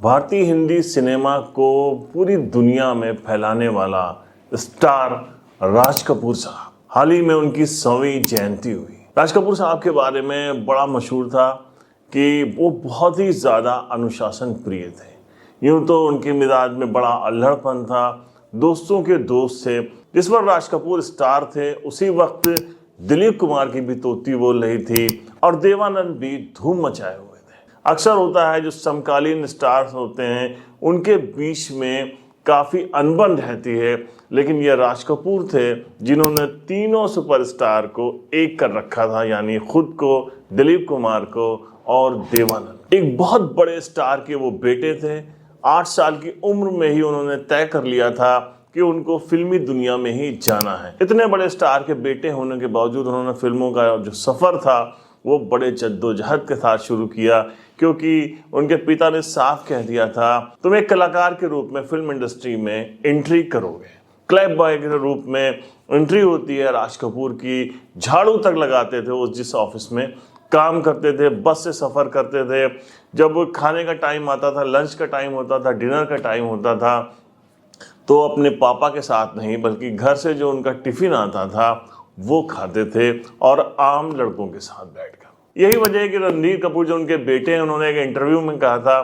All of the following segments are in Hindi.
भारतीय हिंदी सिनेमा को पूरी दुनिया में फैलाने वाला स्टार राज कपूर साहब, हाल ही में उनकी 100वीं जयंती हुई। राज कपूर साहब के बारे में बड़ा मशहूर था कि वो बहुत ही ज़्यादा अनुशासन प्रिय थे। यूँ तो उनके मिजाज में बड़ा अल्हड़पन था, दोस्तों के दोस्त थे। जिस वक्त राज कपूर स्टार थे उसी वक्त दिलीप कुमार की भी तोती बोल रही थी और देवानंद भी धूम मचाए हुए थे। अक्सर होता है जो समकालीन स्टार्स होते हैं उनके बीच में काफ़ी अनबन रहती है, लेकिन ये राज कपूर थे जिन्होंने तीनों सुपरस्टार को एक कर रखा था, यानी खुद को, दिलीप कुमार को और देवानंद। एक बहुत बड़े स्टार के वो बेटे थे। 8 साल की उम्र में ही उन्होंने तय कर लिया था कि उनको फिल्मी दुनिया में ही जाना है। इतने बड़े स्टार के बेटे होने के बावजूद उन्होंने फिल्मों का जो सफ़र था वो बड़े जद्दोजहद के साथ शुरू किया, क्योंकि उनके पिता ने साफ कह दिया था तुम एक कलाकार के रूप में फिल्म इंडस्ट्री में एंट्री करोगे। क्लब बॉय के रूप में एंट्री होती है राज कपूर की। झाड़ू तक लगाते थे वो, जिस ऑफिस में काम करते थे, बस से सफ़र करते थे। जब खाने का टाइम आता था, लंच का टाइम होता था, डिनर का टाइम होता था, तो अपने पापा के साथ नहीं बल्कि घर से जो उनका टिफ़िन आता था वो खाते थे और आम लड़कों के साथ बैठकर। यही वजह है कि रणधीर कपूर जो उनके बेटे हैं, उन्होंने एक इंटरव्यू में कहा था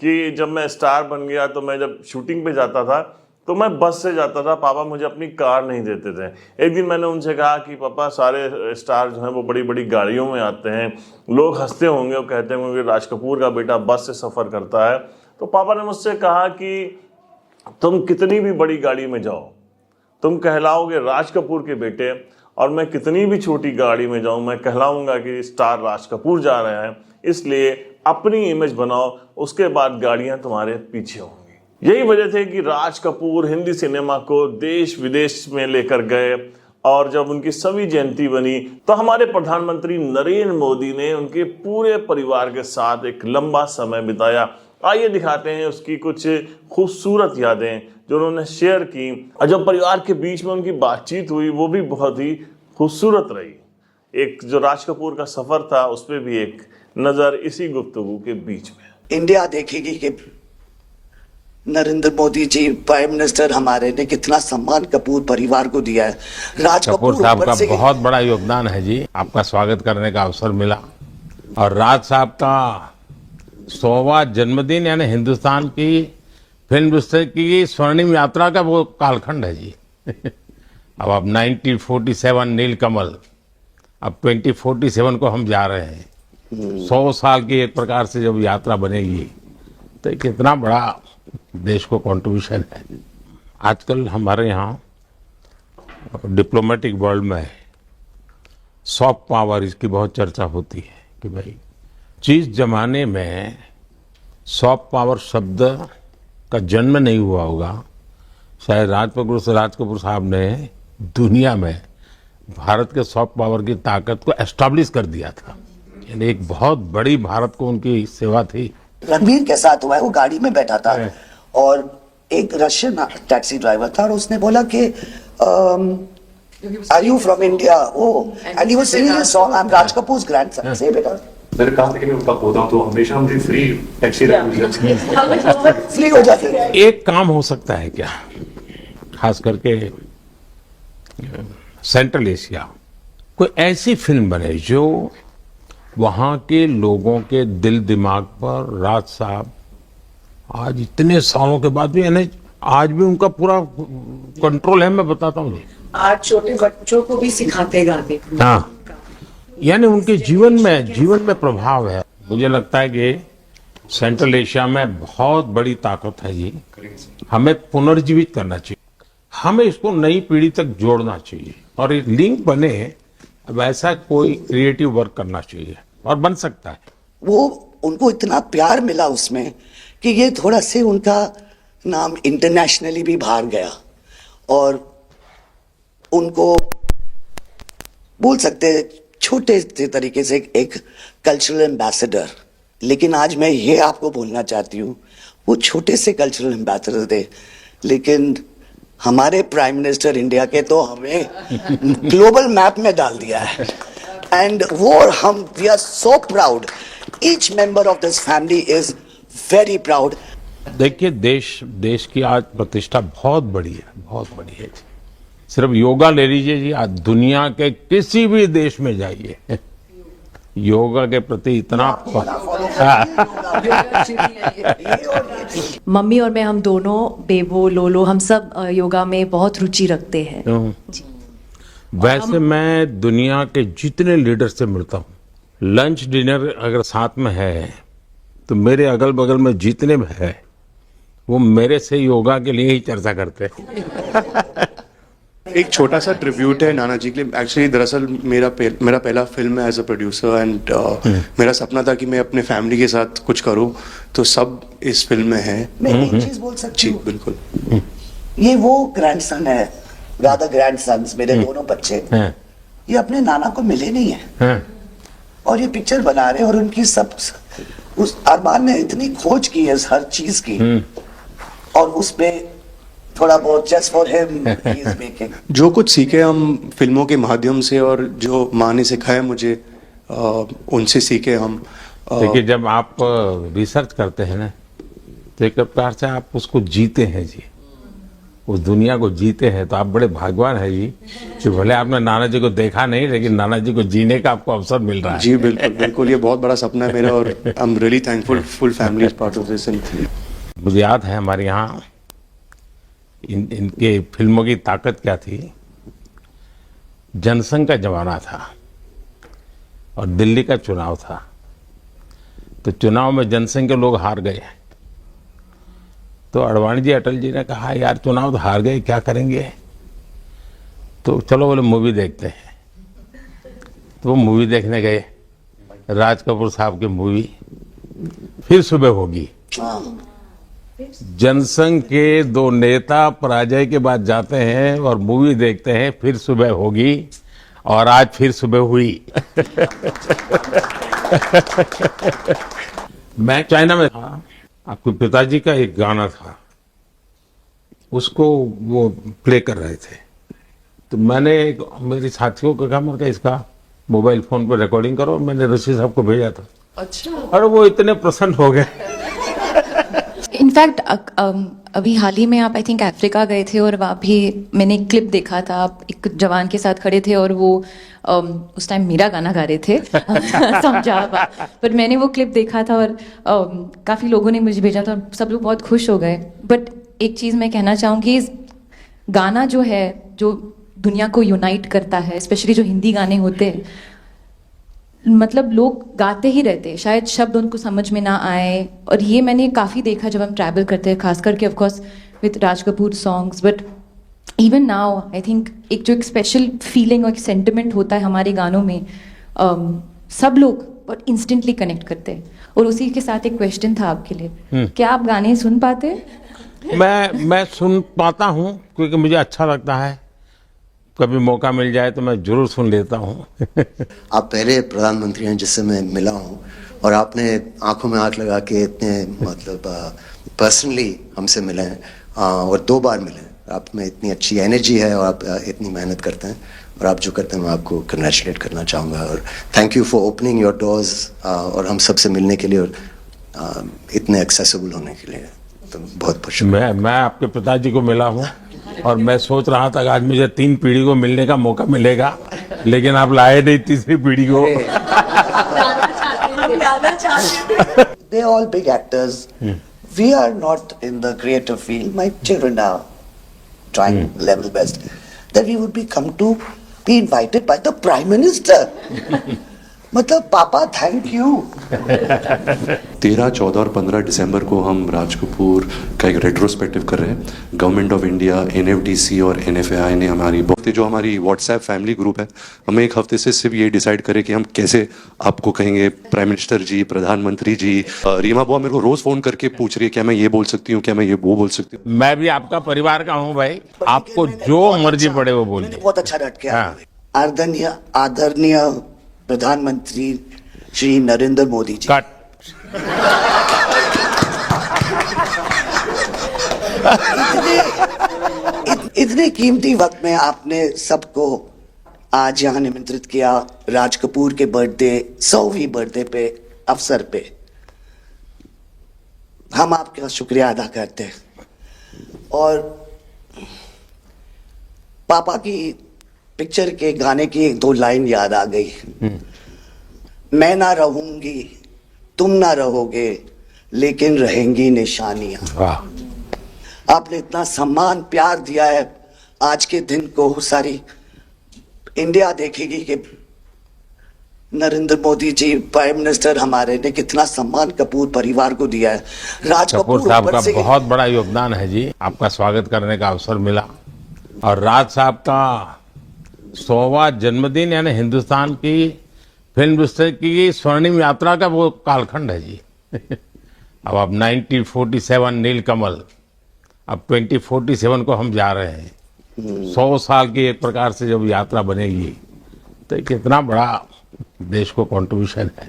कि जब मैं स्टार बन गया तो मैं जब शूटिंग पे जाता था तो मैं बस से जाता था, पापा मुझे अपनी कार नहीं देते थे। एक दिन मैंने उनसे कहा कि पापा सारे स्टार जो हैं वो बड़ी बड़ी गाड़ियों में आते हैं, लोग हंसते होंगे और कहते होंगे कि राज कपूर का बेटा बस से सफ़र करता है। तो पापा ने मुझसे कहा कि तुम कितनी भी बड़ी गाड़ी में जाओ, तुम कहलाओगे राज कपूर के बेटे, और मैं कितनी भी छोटी गाड़ी में जाऊं मैं कहलाऊंगा कि स्टार राज कपूर जा रहे हैं। इसलिए अपनी इमेज बनाओ, उसके बाद गाड़ियां तुम्हारे पीछे होंगी। यही वजह थी कि राज कपूर हिंदी सिनेमा को देश विदेश में लेकर गए, और जब उनकी 100वीं जयंती बनी तो हमारे प्रधानमंत्री नरेंद्र मोदी ने उनके पूरे परिवार के साथ एक लंबा समय बिताया। आइए दिखाते हैं उसकी कुछ खूबसूरत यादें जो उन्होंने शेयर की, और जब परिवार के बीच में उनकी बातचीत हुई वो भी बहुत ही खूबसूरत रही। एक जो राज कपूर का सफ़र था उस पर भी एक नज़र इसी गुफ्तगू के बीच में। इंडिया देखेगी कि नरेंद्र मोदी जी प्राइम मिनिस्टर हमारे ने कितना सम्मान कपूर परिवार को दिया है। राज कपूर साहब का बहुत बड़ा योगदान है जी। आपका स्वागत करने का अवसर मिला, और राज साहब का 100वां जन्मदिन यानी हिंदुस्तान की फिल्म इंडस्ट्री की स्वर्णिम यात्रा का वो कालखंड है जी। अब 1947 नीलकमल, अब 2047 को हम जा रहे हैं। 100 साल की एक प्रकार से जब यात्रा बनेगी तो कितना बड़ा देश को कंट्रीब्यूशन है। आजकल हमारे यहाँ डिप्लोमेटिक वर्ल्ड में सॉफ्ट पावर इसकी बहुत चर्चा होती है कि भाई जिस जमाने में सॉफ्ट पावर शब्द का जन्म नहीं हुआ होगा, शायद राज कपूर साहब ने दुनिया में भारत के सॉफ्ट पावर की ताकत को एस्टैब्लिश कर दिया था। यानी एक बहुत बड़ी भारत को उनकी सेवा थी। रणबीर के साथ हुआ है, वो गाड़ी में बैठा था और एक रशियन टैक्सी ड्राइवर था और उसने बोला कि are you from India? And he was singing a song, I am Raj Kapoor's grandson. से बेटा मैंने कहा था कि मैं उनका पौधा हूं तो हमेशा मुझे फ्री टैक्सी फ्री हो जाती है। एक काम हो सकता है क्या, खास करके सेंट्रल एशिया, कोई ऐसी फिल्म बने जो वहाँ के लोगों के दिल दिमाग पर राज साहब आज इतने सालों के बाद भी, यानी आज भी उनका पूरा कंट्रोल है। मैं बताता हूँ, आज छोटे बच्चों को भी सिखाते गाने। हाँ, यानी उनके जीवन में प्रभाव है। मुझे लगता है कि सेंट्रल एशिया में बहुत बड़ी ताकत है जी। हमें पुनर्जीवित करना चाहिए, हमें इसको नई पीढ़ी तक जोड़ना चाहिए और एक लिंक बने। अब ऐसा कोई क्रिएटिव वर्क करना चाहिए और बन सकता है। वो उनको इतना प्यार मिला उसमें कि ये थोड़ा से उनका नाम इंटरनेशनली भी बाहर गया, और उनको बोल सकते हैं छोटे से तरीके से एक कल्चरल एम्बेसडर। लेकिन आज मैं ये आपको बोलना चाहती हूँ, वो छोटे से कल्चरल एम्बेसडर थे, लेकिन हमारे प्राइम मिनिस्टर इंडिया के तो हमें ग्लोबल मैप में डाल दिया है। एंड वो हम we are so proud, each member of this family is very proud. देखिए देश की आज प्रतिष्ठा बहुत बड़ी है, बहुत बड़ी है जी। सिर्फ योगा ले लीजिए जी, आज दुनिया के किसी भी देश में जाइए, योगा के प्रति इतना मम्मी और मैं हम दोनों बेबो लोलो हम सब योगा में बहुत रुचि रखते हैं। जी। वैसे मैं दुनिया के जितने लीडर से मिलता हूँ, लंच डिनर अगर साथ में है तो मेरे अगल बगल में जितने भी है वो मेरे से योगा के लिए ही चर्चा करते हैं। एक छोटा सा ट्रिब्यूट है नाना जी के लिए। एक्चुअली दरअसल मेरा पहला फिल्म है एज अ प्रोड्यूसर एंड मेरा सपना था कि मैं अपने फैमिली के साथ कुछ करूं, तो सब इस फिल्म में है। मैं एक चीज बोल सकती जी हूँ, बिल्कुल। ये वो ग्रैंडसन है, रादर ग्रैंडसन्स मेरे दोनों बच्चे, हैं, ये अपने नाना को मिले नहीं है हैं। और ये पिक्चर बना रहे हैं और उनकी सब उस अरमान ने इतनी खोज की है हर चीज की और उसमें थोड़ा बहुत just for him he is making. जो कुछ सीखे हम फिल्मों के माध्यम से और जो माँ ने सिखाया मुझे, उनसे सीखे हम। देखिए जब आप रिसर्च करते हैं ना तो एक प्रकार से आप उसको जीते हैं जी, उस दुनिया को जीते हैं, तो आप बड़े भाग्यवान हैं जी कि भले आपने नाना जी को देखा नहीं लेकिन नाना जी को जीने का आपको अवसर मिल रहा है। जी बिल्कुल बिल्कुल, ये बहुत बड़ा सपना है मेरा और I am really thankful, full family is part of this. मुझे याद है हमारे यहाँ इनके फिल्मों की ताकत क्या थी, जनसंघ का जमाना था और दिल्ली का चुनाव था, तो चुनाव में जनसंघ के लोग हार गए, तो अडवाणी जी अटल जी ने कहा यार चुनाव तो हार गए, क्या करेंगे, तो चलो बोले मूवी देखते हैं। तो वो मूवी देखने गए, राज कपूर साहब की मूवी फिर सुबह होगी। जनसंघ के दो नेता पराजय के बाद जाते हैं और मूवी देखते हैं फिर सुबह होगी, और आज फिर सुबह हुई। मैं चाइना में था, आपके पिताजी का एक गाना था, उसको वो प्ले कर रहे थे, तो मैंने मेरे साथियों को कहा, मैंने कहा इसका मोबाइल फोन पर रिकॉर्डिंग करो, मैंने ऋषि साहब को भेजा था। अच्छा। और वो इतने प्रसन्न हो गए। इनफैक्ट अभी हाल ही में आप आई थिंक अफ्रीका गए थे और वहाँ भी मैंने एक क्लिप देखा था, आप एक जवान के साथ खड़े थे और वो उस टाइम मेरा गाना गा रहे थे। समझा पर मैंने वो क्लिप देखा था और काफ़ी लोगों ने मुझे भेजा था और सब लोग बहुत खुश हो गए। बट एक चीज़ मैं कहना चाहूँगी, गाना जो है जो दुनिया को यूनाइट करता है, स्पेशली जो हिंदी गाने होते हैं, मतलब लोग गाते ही रहते हैं, शायद शब्द उनको समझ में ना आए, और ये मैंने काफ़ी देखा जब हम ट्रैवल करते हैं, खास करके of course with Raj Kapoor songs, but even now I think एक जो एक स्पेशल फीलिंग और एक सेंटिमेंट होता है हमारे गानों में, सब लोग बहुत इंस्टेंटली कनेक्ट करते हैं। और उसी के साथ एक क्वेश्चन था आपके लिए, क्या आप गाने सुन पाते हैं? मैं सुन पाता हूँ क्योंकि मुझे अच्छा लगता है, कभी मौका मिल जाए तो मैं जरूर सुन लेता हूँ। आप पहले प्रधानमंत्री हैं जिससे मैं मिला हूँ और आपने आंखों में आंख लगा के इतने मतलब पर्सनली हमसे मिले हैं, और 2 बार मिले हैं। आप में इतनी अच्छी एनर्जी है और आप इतनी मेहनत करते हैं, और आप जो करते हैं मैं आपको कंग्रेचुलेट करना चाहूँगा, और thank you for opening your doors और हम सबसे मिलने के लिए और इतने एक्सेसिबल होने के लिए, तो बहुत बहुत शुक्रिया। मैं आपके पिताजी को मिला हूँ और मैं सोच रहा था कि आज मुझे 3 पीढ़ी को मिलने का मौका मिलेगा, लेकिन आप लाए नहीं तीसरी पीढ़ी को। They're all big actors. We are not in the creative field. My children are trying level best. That we would be invited by the Prime Minister. मतलब पापा थैंक यू। 13, 14 और 15 दिसंबर को हम राज कपूर का एक रेट्रोस्पेक्टिव कर रहे हैं। गवर्नमेंट ऑफ इंडिया, एनएफडीसी और एनएफएआई ने जो हमारी व्हाट्सएप फैमिली ग्रुप है, हमें एक हफ्ते से सिर्फ ये डिसाइड करें कि हम कैसे आपको कहेंगे प्राइम मिनिस्टर जी, प्रधानमंत्री जी। रीमा बुआ मेरे को रोज फोन करके पूछ रही है क्या मैं ये बोल सकती हूँ, क्या मैं ये वो बोल सकती हूँ। मैं भी आपका परिवार का हूँ भाई, आपको जो मर्जी पड़े वो बोलिए। बहुत अच्छा डट गया। आदरणीय प्रधानमंत्री श्री नरेंद्र मोदी जी। कट। इतने कीमती वक्त में आपने सबको आज यहाँ निमंत्रित किया राज कपूर के बर्थडे 100वीं बर्थडे पे अवसर पे। हम आपका शुक्रिया अदा करते हैं। और पापा की पिक्चर के गाने की एक दो लाइन याद आ गई। मैं ना रहूंगी, तुम ना रहोगे, लेकिन रहेंगी निशानियां। वाह। आपने इतना सम्मान प्यार दिया है, आज के दिन को सारी इंडिया देखेगी कि नरेंद्र मोदी जी प्राइम मिनिस्टर हमारे ने कितना सम्मान कपूर परिवार को दिया है। राज कपूर कपूर साहब ऊपर का से बहुत बड़ा योगदान है जी। आपका स्वागत करने का अवसर मिला और राज साहब का 100वां जन्मदिन यानी हिंदुस्तान की फिल्म इंडस्ट्री की स्वर्णिम यात्रा का वो कालखंड है जी। अब 1947 नीलकमल, अब 2047 को हम जा रहे हैं। 100 साल की एक प्रकार से जब यात्रा बनेगी तो ये कितना बड़ा देश को कंट्रीब्यूशन है।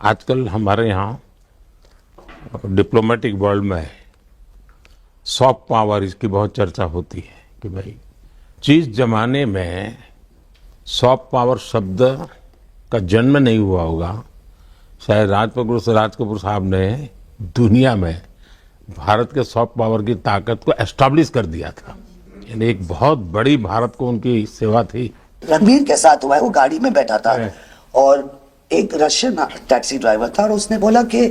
आजकल हमारे यहाँ डिप्लोमेटिक वर्ल्ड में सॉफ्ट पावर इसकी बहुत चर्चा होती है कि भाई जिस जमाने में सॉफ्ट पावर शब्द का जन्म नहीं हुआ होगा, शायद राज कपूर साहब ने दुनिया में भारत के सॉफ्ट पावर की ताकत को एस्टैब्लिश कर दिया था। यानी एक बहुत बड़ी भारत को उनकी सेवा थी। रणबीर के साथ हुआ है, वो गाड़ी में बैठा था और एक रशियन टैक्सी ड्राइवर था और उसने बोला कि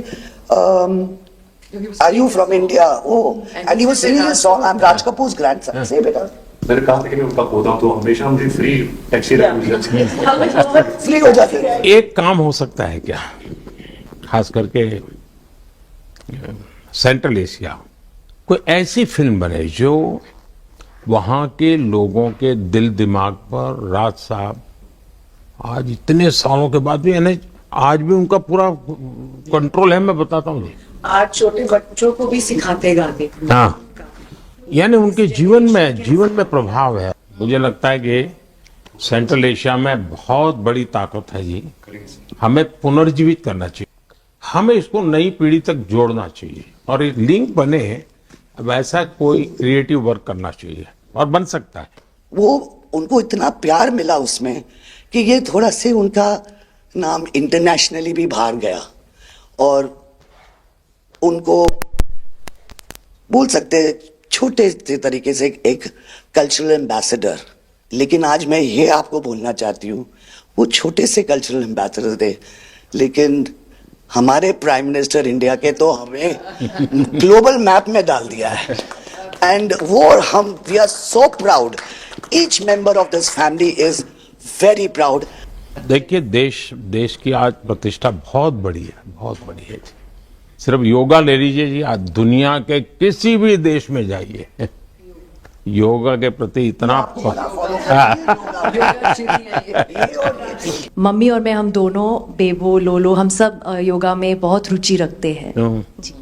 are you from India? Oh, and he was singing a song, I am Raj Kapoor's grandson. से बेटा मैंने कहा था कि मैं उनका पोता हूं, तो हमेशा मुझे फ्री टैक्सी फ्री हो जाती है। एक काम हो सकता है क्या, खास करके सेंट्रल एशिया, कोई ऐसी फिल्म बने जो वहाँ के लोगों के दिल दिमाग पर राज साहब आज इतने सालों के बाद भी, यानी आज भी उनका पूरा कंट्रोल है। मैं बताता हूँ, आज छोटे बच्चों को भी सिखाते गाने। हाँ, यानी उनके जीवन में प्रभाव है। मुझे लगता है कि सेंट्रल एशिया में बहुत बड़ी ताकत है जी। हमें पुनर्जीवित करना चाहिए, हमें इसको नई पीढ़ी तक जोड़ना चाहिए और एक लिंक बने, वैसा कोई क्रिएटिव वर्क करना चाहिए और बन सकता है। वो उनको इतना प्यार मिला उसमें कि ये थोड़ा से उनका नाम इंटरनेशनली भी बाहर गया और उनको बोल सकते हैं छोटे से तरीके से एक कल्चरल एम्बेसडर। लेकिन आज मैं ये आपको बोलना चाहती हूँ, वो छोटे से कल्चरल एम्बेसडर थे, लेकिन हमारे प्राइम मिनिस्टर इंडिया के तो हमें ग्लोबल मैप में डाल दिया है। एंड वो हम we are so proud, each member of this family is very proud. देखिए, देश की आज प्रतिष्ठा बहुत बड़ी है, बहुत बड़ी है। सिर्फ योगा ले लीजिए जी, आज दुनिया के किसी भी देश में जाइए, योगा के प्रति इतना मम्मी और मैं, हम दोनों, बेबो लोलो, हम सब योगा में बहुत रुचि रखते हैं जी।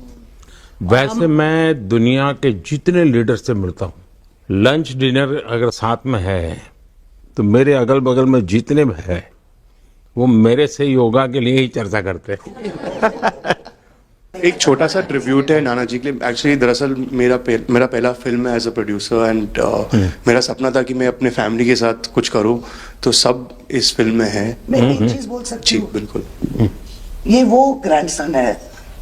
वैसे मैं दुनिया के जितने लीडर से मिलता हूँ, लंच डिनर अगर साथ में है तो मेरे अगल बगल में जितने भी है वो मेरे से योगा के लिए ही चर्चा करते हैं। एक छोटा सा ट्रिब्यूट है नाना जी के लिए। एक्चुअली दरअसल मेरा पहला फिल्म है एज अ प्रोड्यूसर एंड मेरा सपना था कि मैं अपने फैमिली के साथ कुछ करूं, तो सब इस फिल्म में है। मैं एक चीज बोल सकती जी हूँ? बिल्कुल। ये वो ग्रैंडसन है,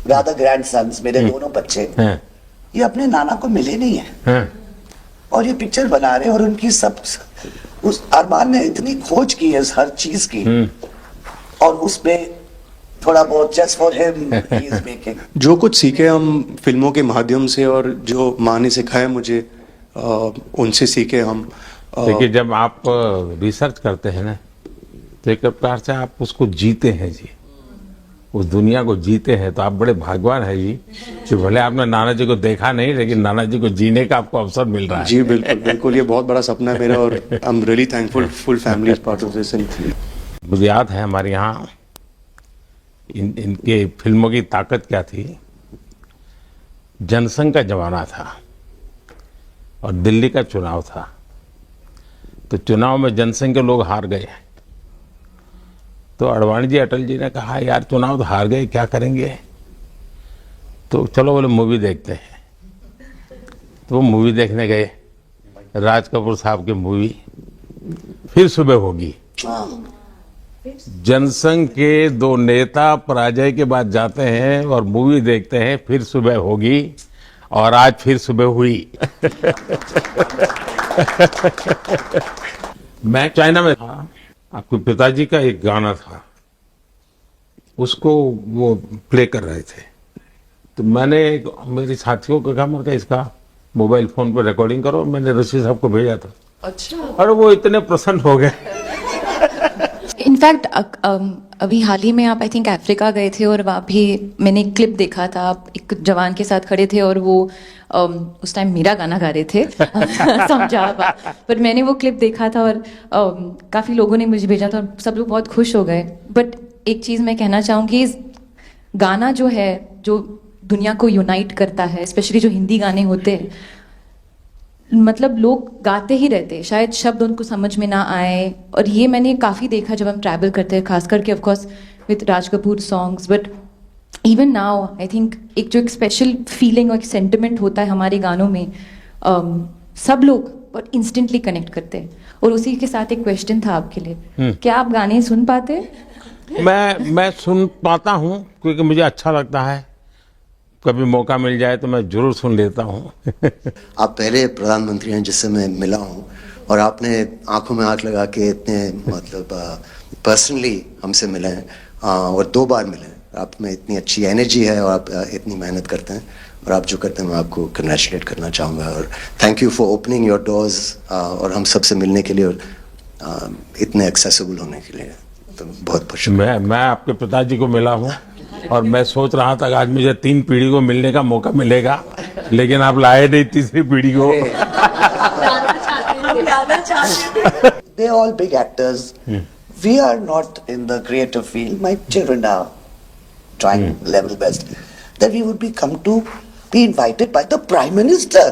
राधा ग्रैंडसन्स, मेरे दोनों बच्चे, ये अपने नाना को मिले नहीं है और ये पिक्चर बना रहे हैं और उनकी सब उस अरमान ने इतनी खोज की है हर चीज की और उसमें थोड़ा बहुत just for him he is making. जो कुछ सीखे हम फिल्मों के माध्यम से और जो माँ ने सिखाया मुझे, उनसे सीखे हम। देखिए, जब आप रिसर्च करते हैं ना तो एक प्रकार से आप उसको जीते हैं जी, उस दुनिया को जीते हैं, तो आप बड़े भाग्यवान हैं जी कि भले आपने नाना जी को देखा नहीं, लेकिन नाना जी को जीने का आपको अवसर मिल रहा है। जी बिल्कुल बिल्कुल, ये बहुत बड़ा सपना है मेरा और I am really thankful, full family is part of this. मुझे याद है हमारे यहाँ इनके फिल्मों की ताकत क्या थी। जनसंघ का जमाना था और दिल्ली का चुनाव था, तो चुनाव में जनसंघ के लोग हार गए। तो अडवाणी जी, अटल जी ने कहा यार चुनाव तो हार गए, क्या करेंगे, तो चलो बोले मूवी देखते हैं। तो वो मूवी देखने गए, राज कपूर साहब की मूवी फिर सुबह होगी। जनसंघ के दो नेता पराजय के बाद जाते हैं और मूवी देखते हैं, फिर सुबह होगी, और आज फिर सुबह हुई। मैं चाइना में था, आपके पिताजी का एक गाना था, उसको वो प्ले कर रहे थे, तो मैंने मेरी साथियों को कहा, मैं इसका मोबाइल फोन पर रिकॉर्डिंग करो, मैंने ऋषि साहब को भेजा था। अच्छा। और वो इतने प्रसन्न हो गए। इनफैक्ट अभी हाल ही में आप आई थिंक अफ्रीका गए थे और वहाँ भी मैंने एक क्लिप देखा था, आप एक जवान के साथ खड़े थे और वो उस टाइम मेरा गाना गा रहे थे। समझा आप? पर मैंने वो क्लिप देखा था और काफ़ी लोगों ने मुझे भेजा था और सब लोग बहुत खुश हो गए। बट एक चीज़ मैं कहना चाहूँगी, गाना जो है जो दुनिया को यूनाइट करता है, स्पेशली जो हिंदी गाने होते हैं, मतलब लोग गाते ही रहते हैं, शायद शब्द उनको समझ में ना आए। और ये मैंने काफ़ी देखा जब हम ट्रैवल करते हैं, खास करके of course with Raj Kapoor songs, but even now I think एक जो एक स्पेशल फीलिंग और एक सेंटिमेंट होता है हमारे गानों में, सब लोग और इंस्टेंटली कनेक्ट करते हैं। और उसी के साथ एक क्वेश्चन था आपके लिए, क्या आप गाने सुन पाते हैं? मैं सुन पाता हूँ, क्योंकि मुझे अच्छा लगता है, कभी मौका मिल जाए तो मैं जरूर सुन लेता हूँ। आप पहले प्रधानमंत्री हैं जिससे मैं मिला हूँ, और आपने आंखों में आंख लगा के इतने मतलब पर्सनली हमसे मिले हैं, और 2 बार मिले हैं। आप में इतनी अच्छी एनर्जी है और आप इतनी मेहनत करते हैं, और आप जो करते हैं मैं आपको कंग्रेचुलेट करना चाहूँगा, और thank you for opening your doors और हम सबसे मिलने के लिए और इतने एक्सेसिबल होने के लिए। तो बहुत बहुत शुक्रिया। मैं आपके पिताजी को मिला हूँ और मैं सोच रहा था कि आज मुझे 3 पीढ़ी को मिलने का मौका मिलेगा, लेकिन आप लाए नहीं तीसरी पीढ़ी को। They're all big actors. We are not in the creative field. My children are trying level best. That we would be invited by the Prime Minister.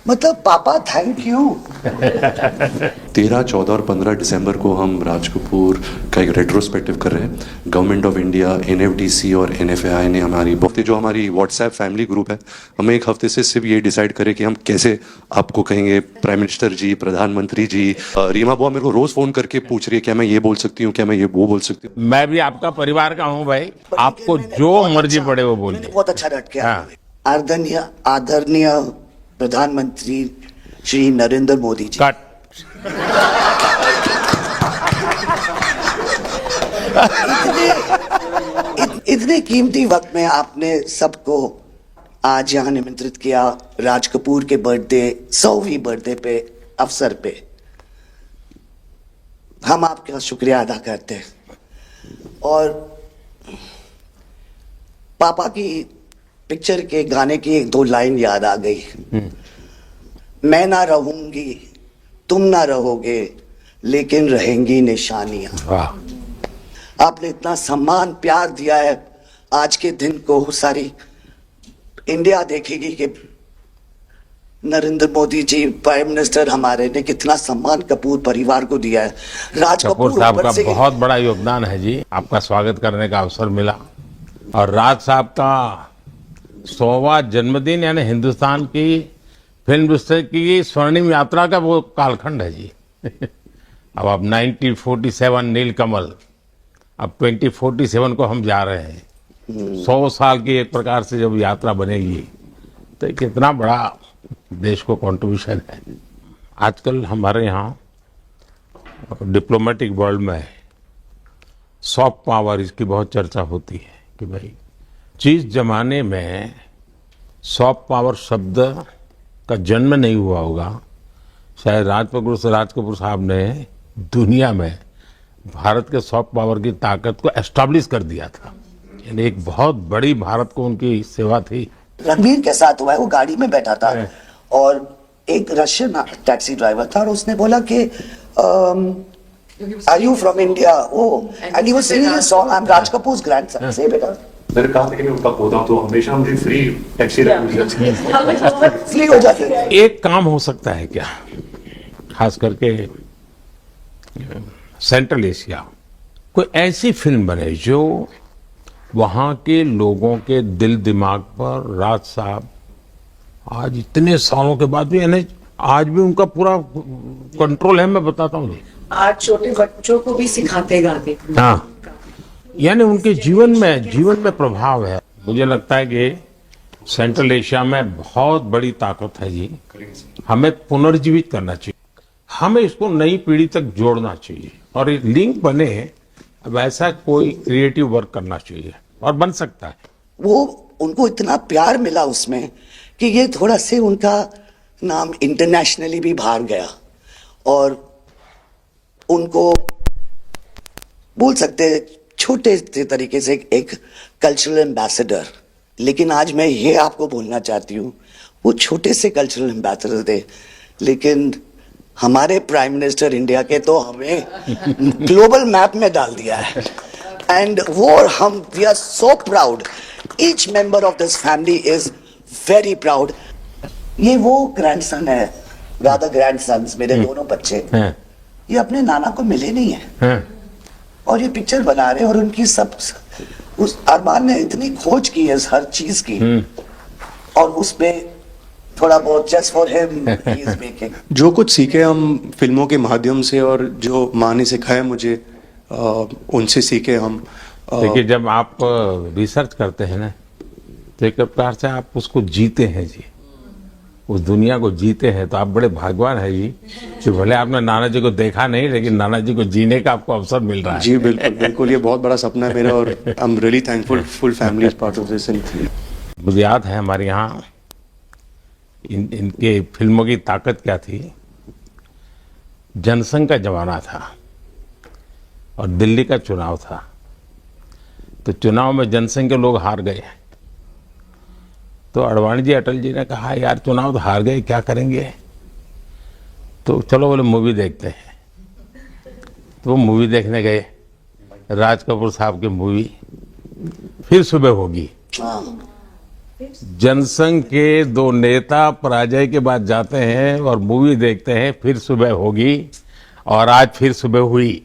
मतलब पापा थैंक यू। 13, 14 और 15 दिसंबर को हम राज कपूर का एक रेट्रोस्पेक्टिव कर रहे हैं। गवर्नमेंट ऑफ इंडिया, एनएफडीसी और एनएफआई ने जो हमारी व्हाट्सएप फैमिली ग्रुप है, हमें एक हफ्ते से सिर्फ ये डिसाइड करें कि हम कैसे आपको कहेंगे प्राइम मिनिस्टर जी, प्रधानमंत्री जी। रीमा बुआ मेरे को रोज फोन करके पूछ रही है क्या मैं ये बोल सकती हूँ, क्या मैं ये वो बोल सकती हूँ। मैं भी आपका परिवार का हूँ भाई, आपको जो मर्जी पड़े वो बोलिए। बहुत अच्छा रट के आदरणीय प्रधानमंत्री श्री नरेंद्र मोदी जी। कट। इतने कीमती वक्त में आपने सबको आज यहाँ निमंत्रित किया, राज कपूर के बर्थडे 100वीं बर्थडे पे अवसर पे। हम आपका शुक्रिया अदा करते हैं। और पापा की पिक्चर के गाने की 1-2 लाइन याद आ गई। मैं ना रहूंगी, तुम ना रहोगे, लेकिन रहेंगी निशानियां। आपने इतना सम्मान प्यार दिया है, आज के दिन को सारी इंडिया देखेगी कि नरेंद्र मोदी जी प्राइम मिनिस्टर हमारे ने कितना सम्मान कपूर परिवार को दिया है। राज कपूर साहब का बहुत बड़ा योगदान है जी। आपका स्वागत करने का अवसर मिला, और राज साहब का 100वां जन्मदिन, यानी हिंदुस्तान की फिल्म इंडस्ट्री की स्वर्णिम यात्रा का वो कालखंड है जी। अब 1947 नीलकमल, अब 2047 को हम जा रहे हैं। 100 साल की एक प्रकार से जब यात्रा बनेगी तो कितना बड़ा देश को कंट्रीब्यूशन है। आजकल हमारे यहाँ डिप्लोमेटिक वर्ल्ड में सॉफ्ट पावर, इसकी बहुत चर्चा होती है कि भाई जिस जमाने में सॉफ्ट पावर शब्द का जन्म नहीं हुआ होगा, शायद राज कपूर साहब ने दुनिया में भारत के सॉफ्ट पावर की ताकत को एस्टैब्लिश कर दिया था। यानी एक बहुत बड़ी भारत को उनकी सेवा थी। रणवीर के साथ हुआ है, वो गाड़ी में बैठा था और एक रशियन टैक्सी ड्राइवर था, और उसने बोला कि are you from India? And he was singing a song, I am Raj Kapoor's grandson. से बेटा मैंने कहा था कि मैं उनका पोता हूं, तो हमेशा मुझे फ्री टैक्सी फ्री हो जाती है। एक काम हो सकता है क्या, खास करके सेंट्रल एशिया, कोई ऐसी फिल्म बने जो वहाँ के लोगों के दिल दिमाग पर राज साहब आज इतने सालों के बाद भी, यानी आज भी उनका पूरा कंट्रोल है। मैं बताता हूँ, आज छोटे बच्चों को भी सिखाते गाते। हाँ, यानी उनके जीवन में प्रभाव है। मुझे लगता है कि सेंट्रल एशिया में बहुत बड़ी ताकत है जी। हमें पुनर्जीवित करना चाहिए, हमें इसको नई पीढ़ी तक जोड़ना चाहिए और एक लिंक बने। अब ऐसा कोई क्रिएटिव वर्क करना चाहिए और बन सकता है। वो उनको इतना प्यार मिला उसमें कि ये थोड़ा से उनका नाम इंटरनेशनली भी बाहर गया और उनको बोल सकते हैं छोटे से तरीके से एक कल्चरल एम्बेसडर। लेकिन आज मैं ये आपको बोलना चाहती हूँ, वो छोटे से कल्चरल एम्बेसडर थे, लेकिन हमारे प्राइम मिनिस्टर इंडिया के तो हमें ग्लोबल मैप में डाल दिया है। एंड वो हम we are so proud, each member of this family is very proud. ये वो ग्रैंडसन है, रादर ग्रैंडसन्स, मेरे दोनों बच्चे, ये अपने नाना को मिले नहीं है और ये पिक्चर बना रहे हैं। और उनकी सब उस अरमान ने इतनी खोज की है हर चीज की और उसमें थोड़ा बहुत just for him he is making. जो कुछ सीखे हम फिल्मों के माध्यम से और जो माँ ने सिखाया मुझे, उनसे सीखे हम। देखिए, जब आप रिसर्च करते हैं ना तो एक प्रकार से आप उसको जीते हैं जी, उस दुनिया को जीते हैं। तो आप बड़े भाग्यवान हैं जी कि भले आपने नाना जी को देखा नहीं, लेकिन नाना जी को जीने का आपको अवसर मिल रहा है। जी बिल्कुल बिल्कुल, ये बहुत बड़ा सपना है मेरा और I am really thankful, full family is part of this. मुझे याद है हमारे यहाँ इनके फिल्मों की ताकत क्या थी। जनसंघ का जमाना था और दिल्ली का चुनाव था, तो चुनाव में जनसंघ के लोग हार गए। तो अडवाणी जी, अटल जी ने कहा यार चुनाव तो हार गए, क्या करेंगे, तो चलो बोले मूवी देखते हैं। तो वो मूवी देखने गए, राज कपूर साहब की मूवी फिर सुबह होगी। जनसंघ के दो नेता पराजय के बाद जाते हैं और मूवी देखते हैं फिर सुबह होगी, और आज फिर सुबह हुई।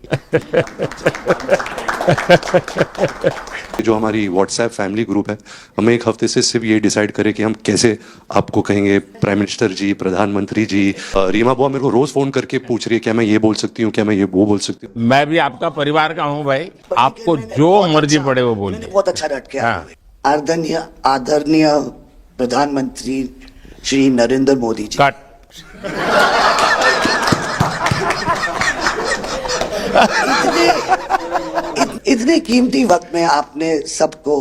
जो हमारी व्हाट्सएप फैमिली ग्रुप है, हमें एक हफ्ते से सिर्फ ये डिसाइड करें कि हम कैसे आपको कहेंगे प्राइम मिनिस्टर जी, प्रधानमंत्री जी। रीमा बुआ मेरे को रोज फोन करके पूछ रही है क्या मैं ये बोल सकती हूँ, क्या मैं ये वो बोल सकती हूँ। मैं भी आपका परिवार का हूँ भाई, आपको जो मर्जी पड़े वो बोलिए। बहुत अच्छा रट के आदरणीय प्रधानमंत्री श्री नरेंद्र मोदी जी। कट। इतने कीमती वक्त में आपने सबको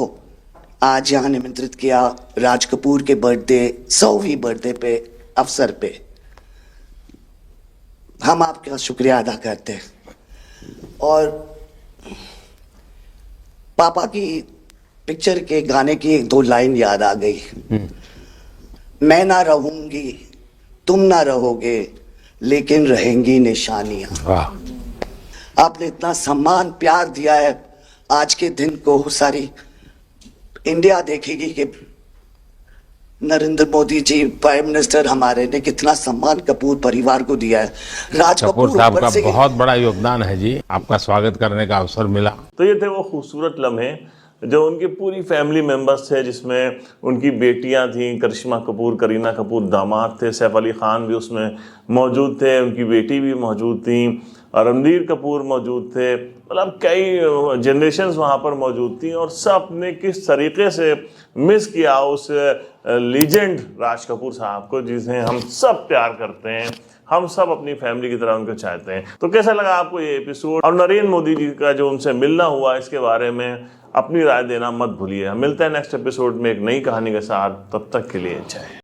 आज यहाँ निमंत्रित किया राज कपूर के बर्थडे 100वीं बर्थडे पे अवसर पे। हम आपका शुक्रिया अदा करते हैं। और पापा की पिक्चर के गाने की एक दो लाइन याद आ गई। मैं ना रहूंगी, तुम ना रहोगे, लेकिन रहेंगी निशानियां। आपने इतना सम्मान प्यार दिया है, आज के दिन को सारी इंडिया देखेगी कि नरेंद्र मोदी जी प्राइम मिनिस्टर हमारे ने कितना सम्मान कपूर परिवार को दिया है। राज कपूर साहब का बहुत बड़ा योगदान है जी, आपका स्वागत करने का अवसर मिला। तो ये थे वो खूबसूरत लम्हे जो उनकी पूरी फैमिली मेंबर्स थे, जिसमें उनकी बेटियां थीं, करिश्मा कपूर, करीना कपूर दामाद थे, सैफ अली खान भी उसमें मौजूद थे, उनकी बेटी भी मौजूद थी, और रणबीर कपूर मौजूद थे। मतलब कई जनरेशन्स वहाँ पर मौजूद थी और सब ने किस तरीके से मिस किया उस लीजेंड राज कपूर साहब को, जिसे हम सब प्यार करते हैं, हम सब अपनी फैमिली की तरह उनको चाहते हैं। तो कैसा लगा आपको ये एपिसोड, और नरेंद्र मोदी जी का जो उनसे मिलना हुआ, इसके बारे में अपनी राय देना मत भूलिए। हम मिलते हैं नेक्स्ट एपिसोड में एक नई कहानी के साथ, तब तक के लिए जय।